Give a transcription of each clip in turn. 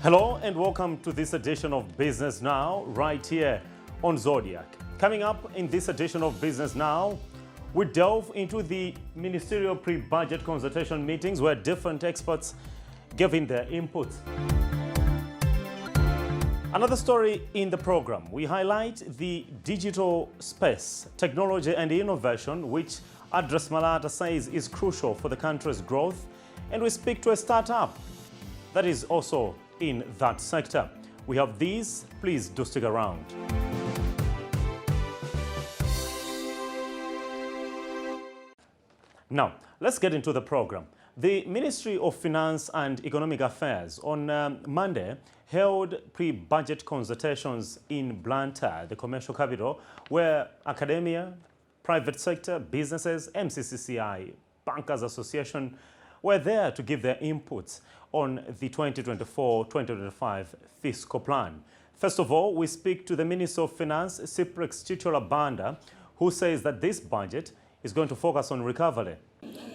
Hello and welcome to this edition of Business Now, right here on Zodiac. Coming up in this edition of Business Now, we delve into the ministerial pre-budget consultation meetings where different experts gave in their inputs. Another story in the program, we highlight the digital space, technology and innovation, which Address Malata says is crucial for the country's growth, and we speak to a startup that is also in that sector. We have these, please do stick around. Now, let's get into the program. The Ministry of Finance and Economic Affairs on Monday held pre-budget consultations in Banda, the commercial capital, where academia, private sector, businesses, MCCCI, Bankers Association were there to give their inputs on the 2024-2025 fiscal plan. First of all, we speak to the Minister of Finance, Cyprus titular Banda, who says that this budget is going to focus on recovery.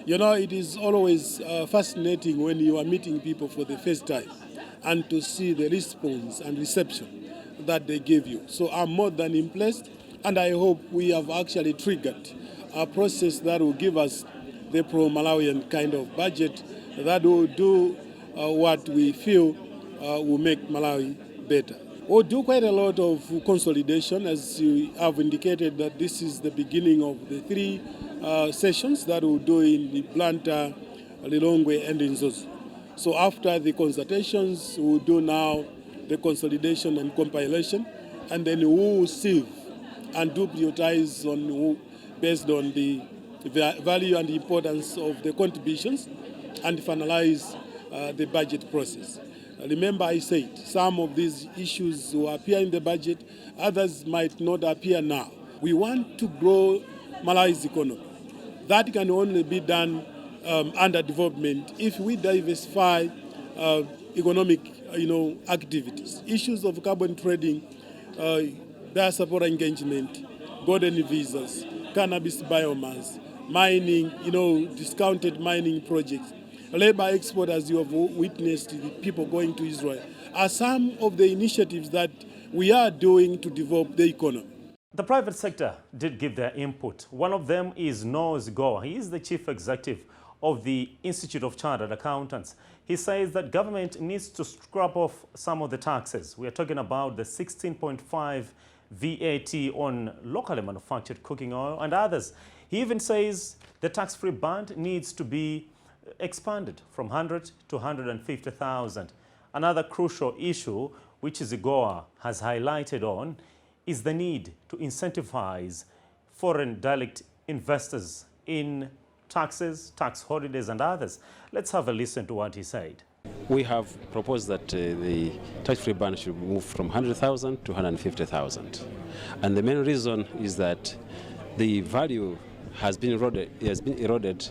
You know, it is always fascinating when you are meeting people for the first time and to see the response and reception that they give you. So I'm more than impressed, and I hope we have actually triggered a process that will give us the pro-Malawian kind of budget that will do what we feel will make Malawi better. We'll do quite a lot of consolidation, as you have indicated that this is the beginning of the three sessions that we'll do in the Blantyre, Lilongwe and in Zozo. So after the consultations, we'll do now the consolidation and compilation, and then we'll sieve and do prioritize based on the value and importance of the contributions and finalize the budget process. Remember, I said some of these issues will appear in the budget, others might not appear now. We want to grow Malawi's economy. That can only be done under development if we diversify economic activities. Issues of carbon trading, diaspora engagement, golden visas, cannabis biomass, mining, discounted mining projects, labor export, as you have witnessed, the people going to Israel, are some of the initiatives that we are doing to develop the economy. The private sector did give their input. One of them is Noz Goa. He is the chief executive of the Institute of Chartered Accountants. He says that government needs to scrap off some of the taxes. We are talking about the 16.5 VAT on locally manufactured cooking oil and others. He even says the tax-free band needs to be expanded from 100 to 150,000. Another crucial issue which Goa has highlighted on is the need to incentivize foreign direct investors in taxes, tax holidays and others. Let's have a listen to what he said. We have proposed that the tax-free band should move from 100,000 to 150,000. And the main reason is that the value has been eroded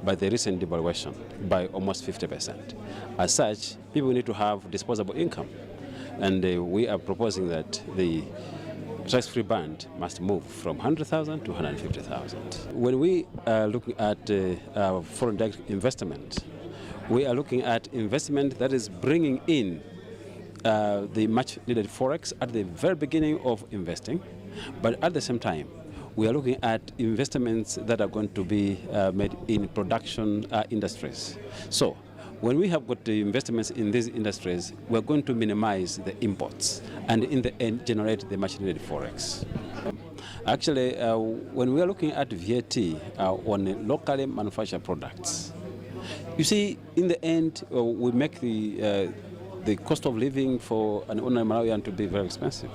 by the recent devaluation by almost 50%. As such, people need to have disposable income. And we are proposing that the tax-free band must move from 100,000 to 150,000. When we are looking at foreign direct investment, we are looking at investment that is bringing in the much needed forex at the very beginning of investing, but at the same time, we are looking at investments that are going to be made in production industries. So when we have got the investments in these industries, we're going to minimize the imports and in the end generate the much needed forex. Actually, when we are looking at VAT on locally manufactured products, you see, in the end, we make the cost of living for an ordinary Malawian to be very expensive.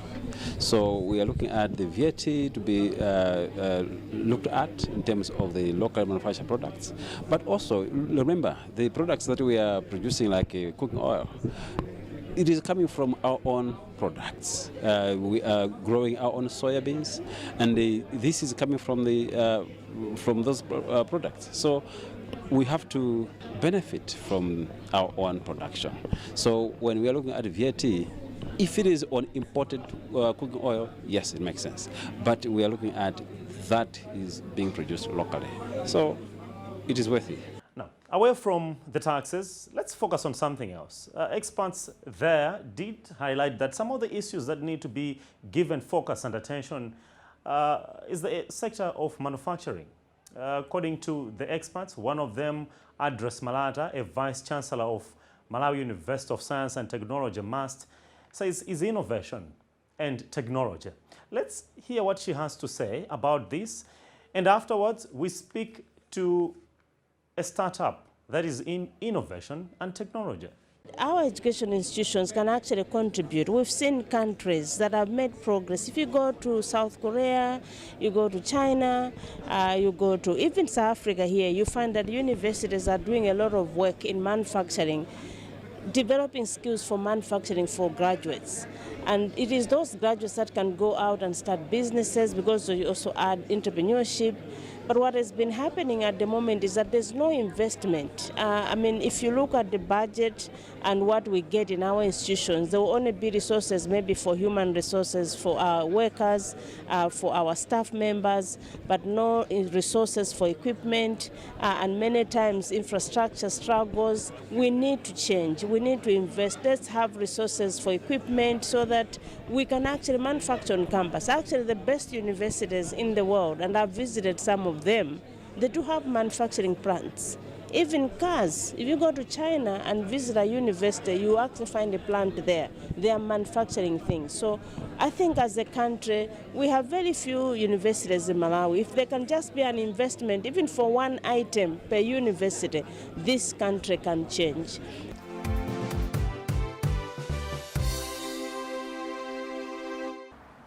So we are looking at the VAT to be looked at in terms of the local manufactured products. But also, remember, the products that we are producing, like cooking oil, it is coming from our own products. We are growing our own soybeans, and this is coming from those products. So we have to benefit from our own production. So when we are looking at VAT, if it is on imported cooking oil, yes, it makes sense. But we are looking at that is being produced locally. So it is worthy. Now, Away from the taxes, let's focus on something else. Experts there did highlight that some of the issues that need to be given focus and attention is the sector of manufacturing. According to the experts, one of them, Adres Malata, a vice-chancellor of Malawi University of Science and Technology, MUST, says is innovation and technology. Let's hear what she has to say about this, and afterwards we speak to a startup that is in innovation and technology. Our education institutions can actually contribute. We've seen countries that have made progress. If you go to South Korea, you go to China, you go to even South Africa here, you find that universities are doing a lot of work in manufacturing, developing skills for manufacturing for graduates. And it is those graduates that can go out and start businesses, because you also add entrepreneurship. But what has been happening at the moment is that there's no investment. I mean, if you look at the budget and what we get in our institutions, there will only be resources maybe for human resources, for our workers, for our staff members, but no resources for equipment, and many times infrastructure struggles. We need to change. We need to invest. Let's have resources for equipment so that we can actually manufacture on campus. Actually, the best universities in the world, and I've visited some of them, they do have manufacturing plants. Even cars, if you go to China and visit a university, you actually find a plant there. They are manufacturing things. So I think as a country, we have very few universities in Malawi. If there can just be an investment, even for one item per university, this country can change.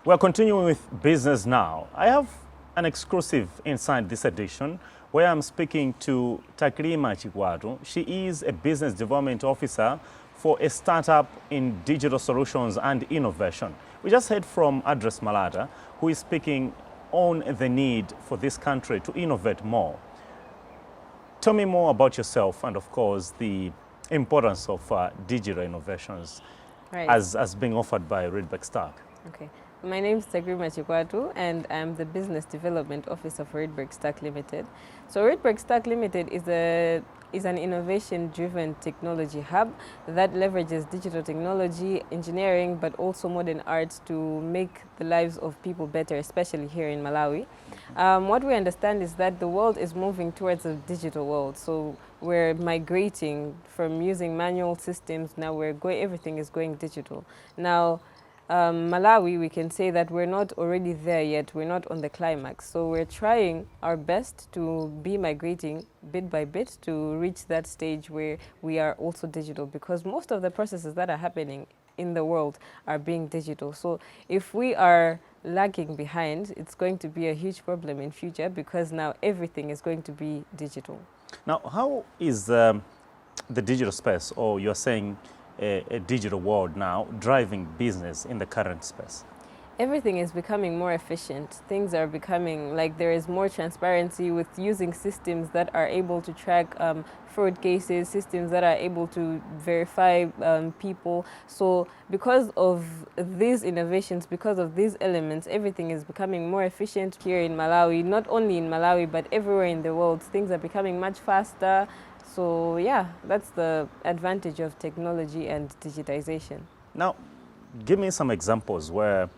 We're continuing with Business Now. I have an exclusive inside this edition where I'm speaking to Takrima Chikwatu. She is a business development officer for a startup in digital solutions and innovation. We just heard from Adres Malata, who is speaking on the need for this country to innovate more. Tell me more about yourself and, of course, the importance of digital innovations as being offered by Rydberg Stark. Okay. My name is Takrima Chikwatu, and I'm the Business Development Officer for Rydberg Stark Limited. So Rydberg Stark Limited is an innovation-driven technology hub that leverages digital technology, engineering, but also modern arts to make the lives of people better, especially here in Malawi. What we understand is that the world is moving towards a digital world. So we're migrating from using manual systems. Now everything is going digital. Now, Malawi, we can say that we're not already there yet. We're not on the climax. So we're trying our best to be migrating bit by bit to reach that stage where we are also digital, because most of the processes that are happening in the world are being digital. So if we are lagging behind, it's going to be a huge problem in future, because now everything is going to be digital. Now, how is the digital space, or you're saying a digital world now, driving business in the current space? Everything is becoming more efficient. Things are becoming like there is more transparency with using systems that are able to track fraud cases, systems that are able to verify people. So because of these innovations, because of these elements, everything is becoming more efficient here in Malawi. Not only in Malawi, but everywhere in the world, things are becoming much faster. So yeah, that's the advantage of technology and digitization. Now, give me some examples where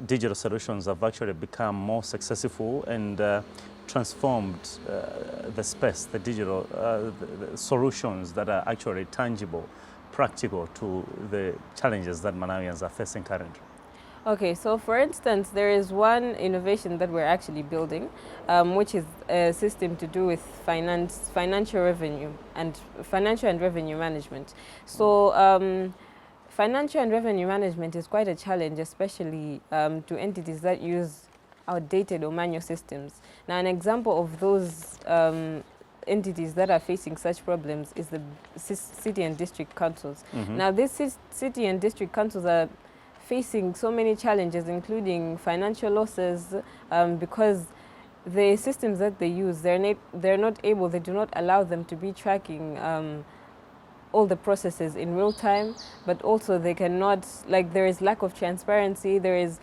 digital solutions have actually become more successful and transformed the space, the digital the solutions that are actually tangible, practical to the challenges that Malawians are facing currently. Okay, so for instance, there is one innovation that we're actually building, which is a system to do with financial revenue and revenue management. So financial and revenue management is quite a challenge, especially to entities that use outdated or manual systems. Now, an example of those entities that are facing such problems is the city and district councils. Mm-hmm. Now, these city and district councils are facing so many challenges, including financial losses, because the systems that they use, they're not able, they do not allow them to be tracking all the processes in real time, but also they cannot, like, there is lack of transparency, there is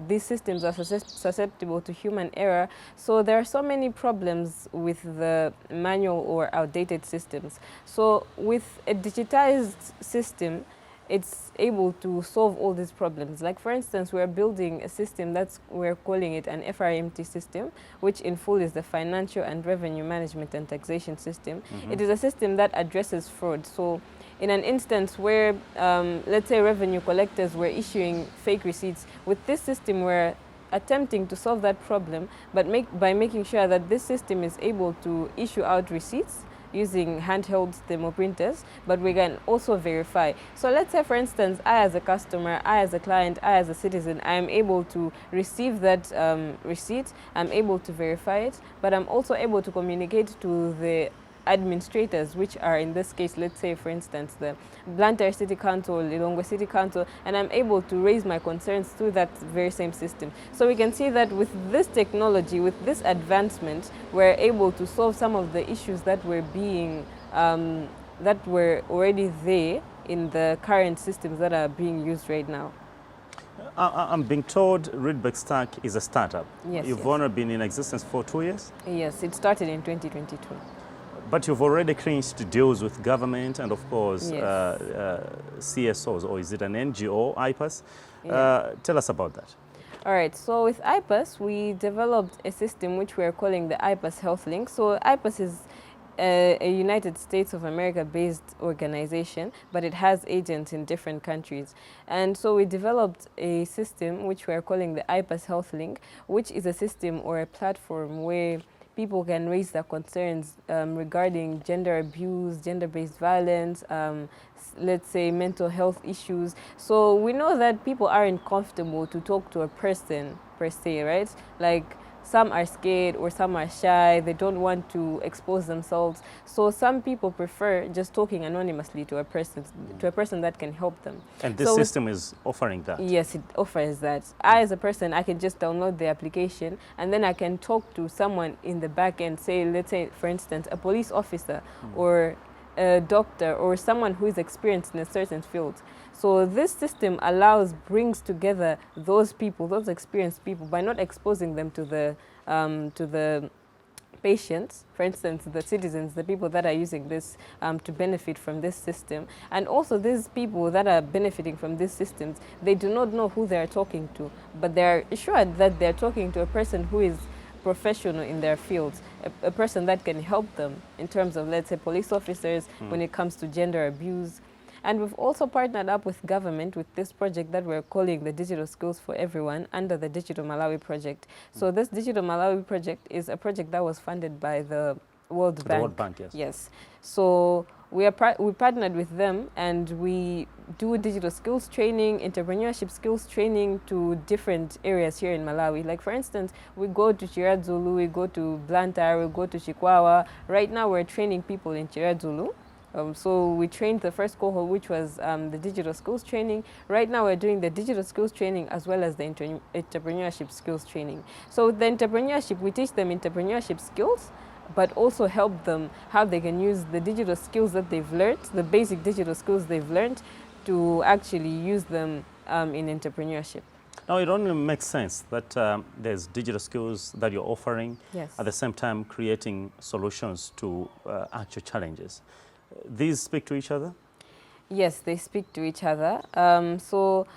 these systems are susceptible to human error. So there are so many problems with the manual or outdated systems. So with a digitized system, it's able to solve all these problems. Like for instance, we're building a system we're calling it an FRMT system, which in full is the Financial and Revenue Management and Taxation System. It is a system that addresses fraud. So in an instance where, let's say revenue collectors were issuing fake receipts, with this system we're attempting to solve that problem, but by making sure that this system is able to issue out receipts using handheld thermoprinters, but we can also verify. So let's say, for instance, I as a customer, I as a client, I as a citizen, I am able to receive that receipt, I'm able to verify it, but I'm also able to communicate to the administrators, which are in this case, let's say, for instance, the Blantyre City Council, Lilongwe City Council, and I'm able to raise my concerns through that very same system. So we can see that with this technology, with this advancement, we're able to solve some of the issues that were already there in the current systems that are being used right now. I'm being told Rydberg Stack is a startup. Yes. You've only been in existence for 2 years? Yes, it started in 2022. But you've already clinched deals with government and, of course, Yes. CSOs, or is it an NGO, IPAS? Yeah. Tell us about that. All right, so with IPAS, we developed a system which we're calling the IPAS Health Link. So IPAS is a United States of America based organization, but it has agents in different countries. And so we developed a system which we're calling the IPAS Health Link, which is a system or a platform where people can raise their concerns regarding gender abuse, gender-based violence, let's say mental health issues. So we know that people aren't comfortable to talk to a person per se, right? Like some are scared or some are shy, they don't want to expose themselves. So some people prefer just talking anonymously to a person that can help them. And this system is offering that? Yes, it offers that. I as a person, I can just download the application and then I can talk to someone in the back end, say, let's say, for instance, a police officer or a doctor or someone who is experienced in a certain field. So this system brings together those people, those experienced people, by not exposing them to the patients, for instance, the citizens, the people that are using this to benefit from this system. And also these people that are benefiting from these systems, they do not know who they are talking to, but they are assured that they are talking to a person who is professional in their fields, a person that can help them in terms of, let's say, police officers when it comes to gender abuse. And we've also partnered up with government with this project that we're calling the Digital Skills for Everyone under the Digital Malawi project. So this Digital Malawi project is a project that was funded by the World Bank. The World Bank, yes. Yes. So we partnered with them and we do digital skills training, entrepreneurship skills training to different areas here in Malawi. Like for instance, we go to Chiradzulu, we go to Blantyre, we go to Chikwawa. Right now we're training people in Chiradzulu. So we trained the first cohort, which was the digital skills training. Right now we're doing the digital skills training as well as the entrepreneurship skills training. So with the entrepreneurship, we teach them entrepreneurship skills, but also help them how they can use the digital skills that they've learned, the basic digital skills they've learned, to actually use them in entrepreneurship. Now, it only makes sense that there's digital skills that you're offering, Yes. at the same time creating solutions to actual challenges. These speak to each other? Yes, they speak to each other. So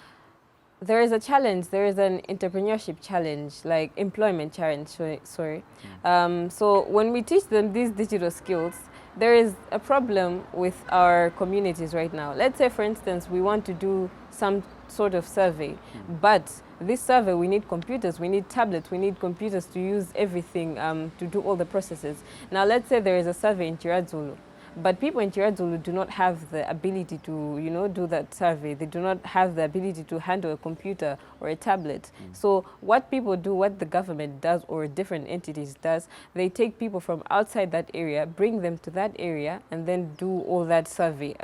there is a challenge, there is an entrepreneurship challenge, like employment challenge, sorry. So when we teach them these digital skills, there is a problem with our communities right now. Let's say, for instance, we want to do some sort of survey, but this survey, we need computers, we need tablets, we need computers to use everything to do all the processes. Now, let's say there is a survey in Chiradzulu. But people in Chiradzulu do not have the ability to, do that survey. They do not have the ability to handle a computer or a tablet. So what people do, what the government does or different entities does, they take people from outside that area, bring them to that area, and then do all that survey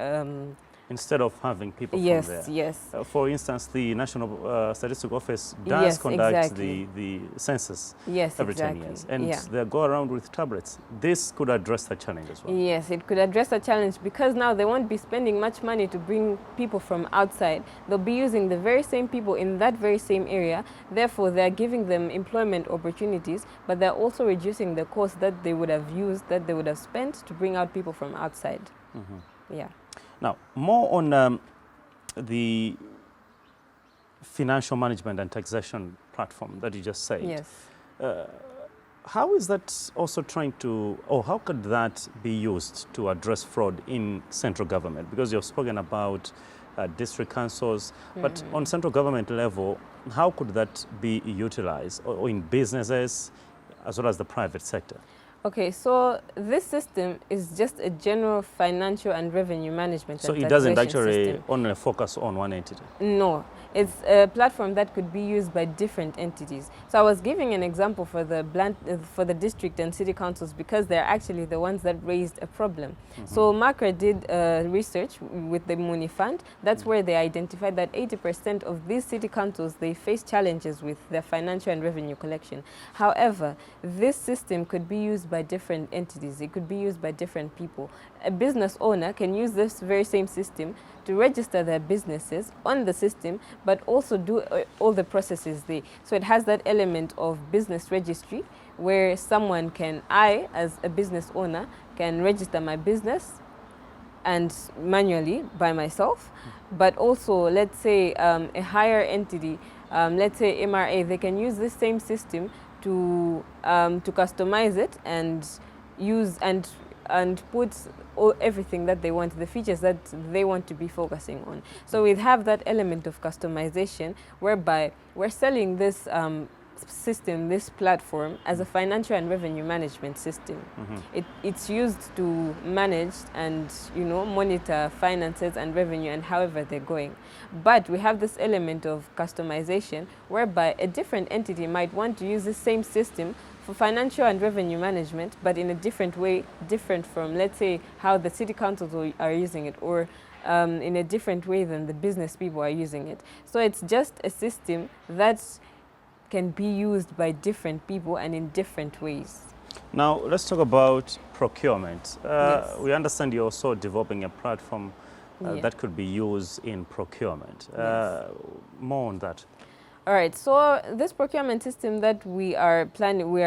instead of having people Yes, from there. yes. For instance, the National Statistical Office does conduct exactly. the census Yes, every exactly. 10 years, and Yeah. they go around with tablets. This could address the challenge as well. Yes, it could address a challenge because now they won't be spending much money to bring people from outside. They'll be using the very same people in that very same area. Therefore, they're giving them employment opportunities, but they're also reducing the cost that they would have used, that they would have spent to bring out people from outside. Yeah. Now, more on the financial management and taxation platform that you just said. Yes. How is that also trying to, or how could that be used to address fraud in central government? Because you've spoken about district councils, but on central government level, how could that be utilized, or in businesses as well as the private sector? Okay, so this system is just a general financial and revenue management So and it doesn't taxation actually system. only focus on one entity? No, it's a platform that could be used by different entities. So I was giving an example for the district and city councils because they're actually the ones that raised a problem. So Macra did research with the Muni Fund. That's where they identified that 80% of these city councils, they face challenges with their financial and revenue collection. However, this system could be used by different entities. It could be used by different people. A business owner can use this very same system to register their businesses on the system, but also do all the processes there. So it has that element of business registry where someone can, I as a business owner, can register my business and manually by myself, but also let's say a higher entity, let's say MRA, they can use this same system to customize it and use and put everything that they want, the features that they want to be focusing on. So we have that element of customization whereby we're selling this system, this platform, as a financial and revenue management system. It's used to manage and monitor finances and revenue and however they're going. But we have this element of customization whereby a different entity might want to use the same system for financial and revenue management, but in a different way, different from, let's say, how the city councils are using it, or in a different way than the business people are using it. So it's just a system that can be used by different people and in different ways. Now, let's talk about procurement. Yes. We understand you're also developing a platform Yeah. that could be used in procurement. Yes. More on that. All right, so this procurement system that we are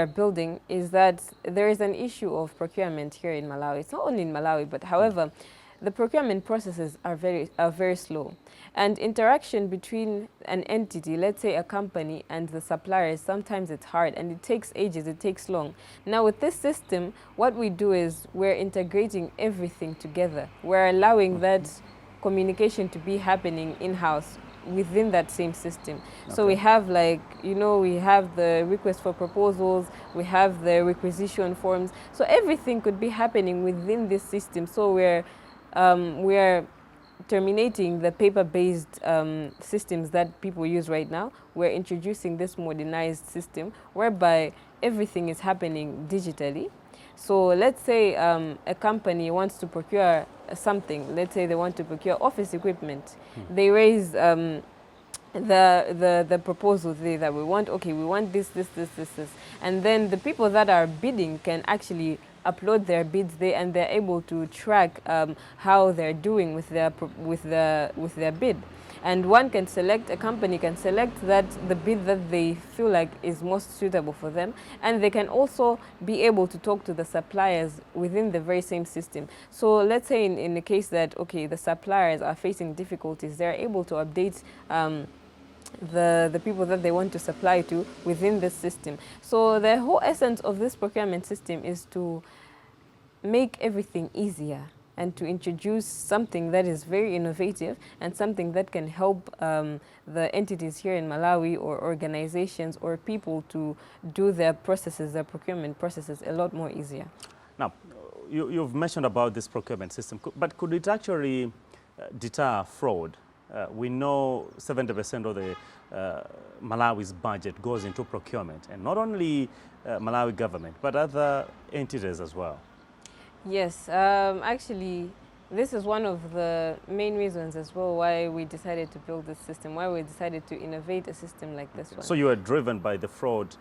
building is that there is an issue of procurement here in Malawi. It's not only in Malawi, but however, the procurement processes are very slow. And interaction between an entity, let's say a company, and the suppliers, sometimes it's hard and it takes ages, it takes long. Now with this system, what we do is we're integrating everything together. We're allowing that communication to be happening in-house within that same system. So we have we have the request for proposals, we have the requisition forms. So everything could be happening within this system. So we're terminating the paper-based systems that people use right now. We're introducing this modernized system whereby everything is happening digitally. So let's say a company wants to procure something. Let's say they want to procure office equipment. They raise the proposal there that we want. Okay, we want this, and then the people that are bidding can actually upload their bids there, and they're able to track how they're doing with their bid. And one can select, a company can select the bid that they feel like is most suitable for them. And they can also be able to talk to the suppliers within the very same system. So let's say in the case that, okay, the suppliers are facing difficulties, they're able to update the people that they want to supply to within this system. So the whole essence of this procurement system is to make everything easier and to introduce something that is very innovative and something that can help the entities here in Malawi or organizations or people to do their processes, their procurement processes a lot more easier. Now, you've mentioned about this procurement system, but could it actually deter fraud? We know 70% of the Malawi's budget goes into procurement, and not only Malawi government, but other entities as well. Yes, actually, This is one of the main reasons as well why we decided to build this system, why we decided to innovate a system like this one. So you are driven by the fraud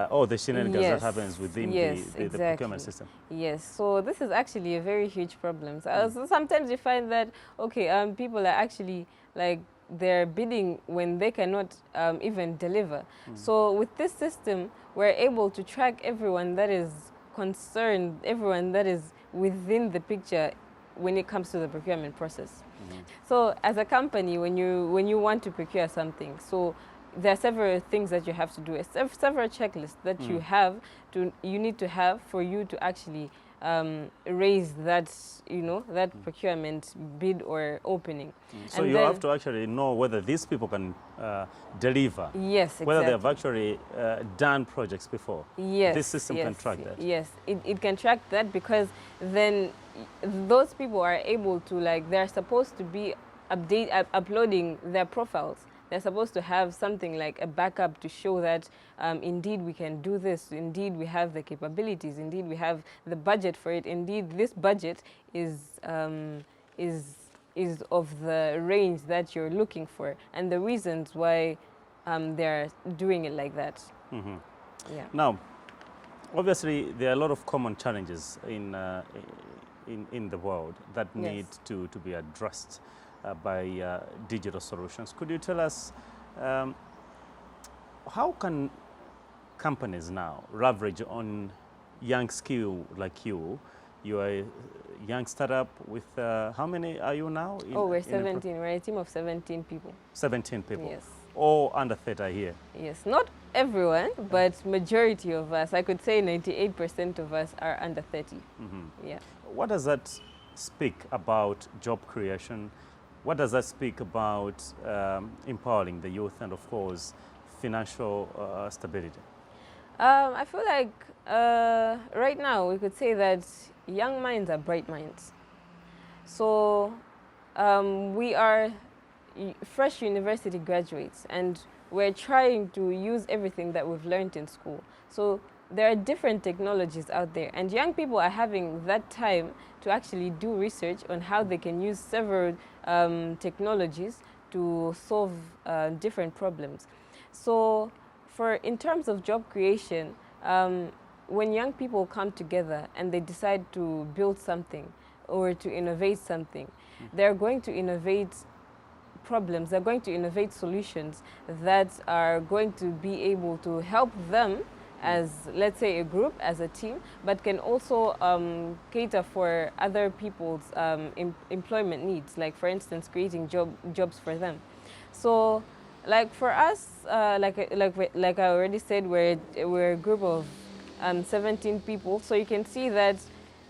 or the shenanigans that happens within the procurement system? Yes, so this is actually a very huge problem. So sometimes you find that, okay, people are actually like, they're bidding when they cannot even deliver. So with this system, we're able to track everyone that is concerned, everyone that is within the picture when it comes to the procurement process. So as a company, when you want to procure something, so there are several things that you have to do, several checklists that you need to have for you to actually raise that, that procurement bid or opening. So you have to actually know whether these people can deliver. Yes, exactly. Whether they have actually done projects before. Yes. This system can track that. Yes, it can track that, because then those people are able to, like, they're supposed to be uploading their profiles. They're supposed to have something like a backup to show that indeed we can do this, indeed we have the capabilities, indeed we have the budget for it, indeed this budget is of the range that you're looking for, and the reasons why they're doing it like that. Yeah. Now, obviously, there are a lot of common challenges in the world that need to be addressed by digital solutions. Could you tell us how can companies now leverage on young skill like you? You are a young startup with, how many are you now? We're 17. We're a team of 17 people. 17 people? Yes. All under 30 here? Yes, not everyone, but majority of us, I could say 98% of us are under 30. Yeah. What does that speak about job creation? What does that speak about empowering the youth and, of course, financial stability? I feel like right now we could say that young minds are bright minds. So we are fresh university graduates, and we're trying to use everything that we've learned in school. So there are different technologies out there, and young people are having that time to actually do research on how they can use several technologies to solve different problems. So in terms of job creation, when young people come together and they decide to build something or to innovate something, they're going to innovate problems, they're going to innovate solutions that are going to be able to help them as, let's say, a group, as a team, but can also cater for other people's employment needs, like, for instance, creating jobs for them. So, like, for us, like I already said, we're a group of 17 people, so you can see that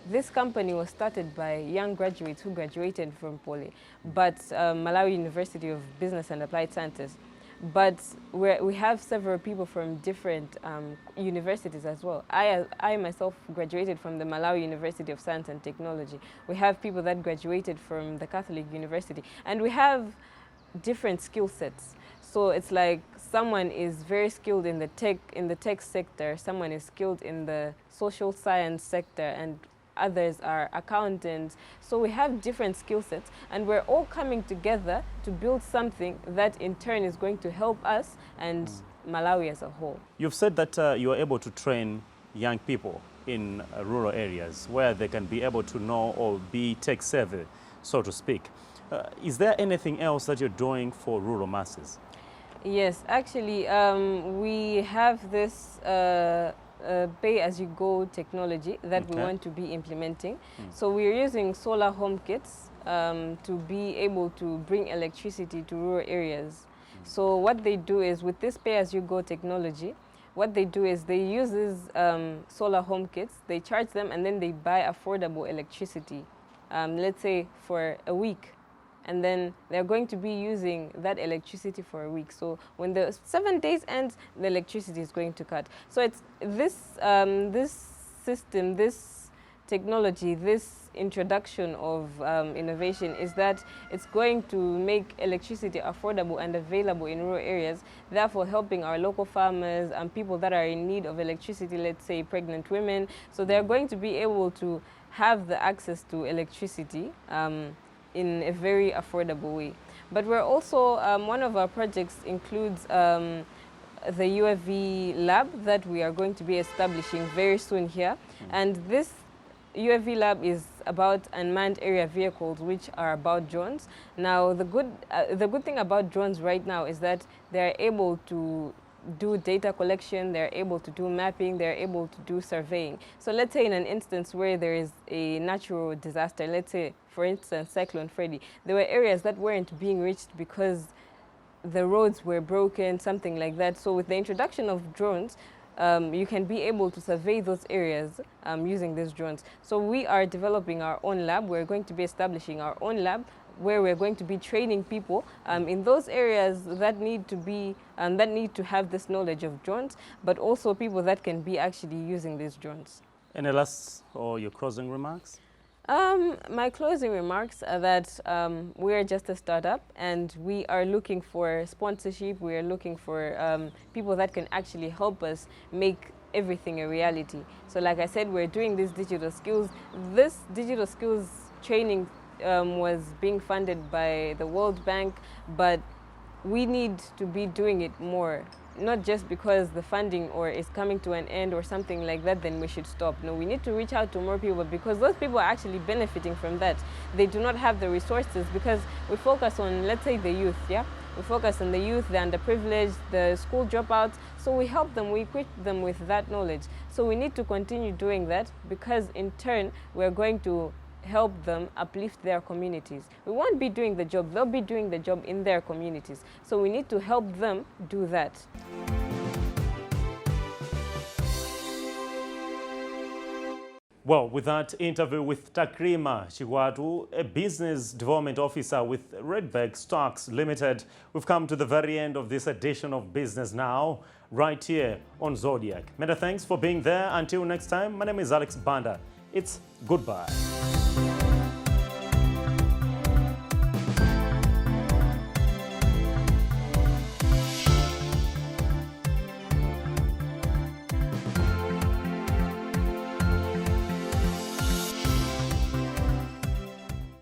this company was started by young graduates who graduated from Poly, but Malawi University of Business and Applied Sciences. But we have several people from different universities as well. I myself graduated from the Malawi University of Science and Technology. We have people that graduated from the Catholic University, and we have different skill sets. So it's like someone is very skilled in the tech sector, someone is skilled in the social science sector, and others are accountants. So we have different skill sets, and we're all coming together to build something that in turn is going to help us and Malawi as a whole. You've said that you are able to train young people in rural areas where they can be able to know or be tech savvy, so to speak. Is there anything else that you're doing for rural masses? Yes, actually, we have this pay-as-you-go technology that we want to be implementing. So we're using solar home kits to be able to bring electricity to rural areas. So what they do is, with this pay-as-you-go technology, what they do is they use these solar home kits, they charge them, and then they buy affordable electricity, let's say for a week. And then they're going to be using that electricity for a week. So when the 7 days ends, the electricity is going to cut. So it's this system, this technology, this introduction of innovation is that it's going to make electricity affordable and available in rural areas, therefore helping our local farmers and people that are in need of electricity, let's say pregnant women. So they're going to be able to have the access to electricity in a very affordable way. But we're also, one of our projects includes the UAV lab that we are going to be establishing very soon here. And this UAV lab is about unmanned area vehicles, which are about drones. Now, the good thing about drones right now is that they're able to do data collection, they're able to do mapping, they're able to do surveying. So let's say in an instance where there is a natural disaster, let's say, for instance, Cyclone Freddy, there were areas that weren't being reached because the roads were broken, something like that. So with the introduction of drones, you can be able to survey those areas using these drones. So we are developing our own lab. We're going to be establishing our own lab where we're going to be training people in those areas that need to be that need to have this knowledge of drones, but also people that can be actually using these drones. Any last or your closing remarks? My closing remarks are that we are just a startup and we are looking for sponsorship. We are looking for people that can actually help us make everything a reality. So like I said, we're doing these digital skills. This digital skills training was being funded by the World Bank, but we need to be doing it more. Not just because the funding is coming to an end or something like that, then we should stop. No, we need to reach out to more people because those people are actually benefiting from that. They do not have the resources because we focus on, let's say, the youth, yeah? We focus on the youth, the underprivileged, the school dropouts. So we help them, we equip them with that knowledge. So we need to continue doing that because in turn, we're going to help them uplift their communities. We won't be doing the job, they'll be doing the job in their communities. So we need to help them do that. Well, with that interview with Takrima Chigwatu, a business development officer with Redberg Stocks Limited, we've come to the very end of this edition of Business Now, right here on Zodiac. Many thanks for being there. Until next time, my name is Alex Banda. It's goodbye.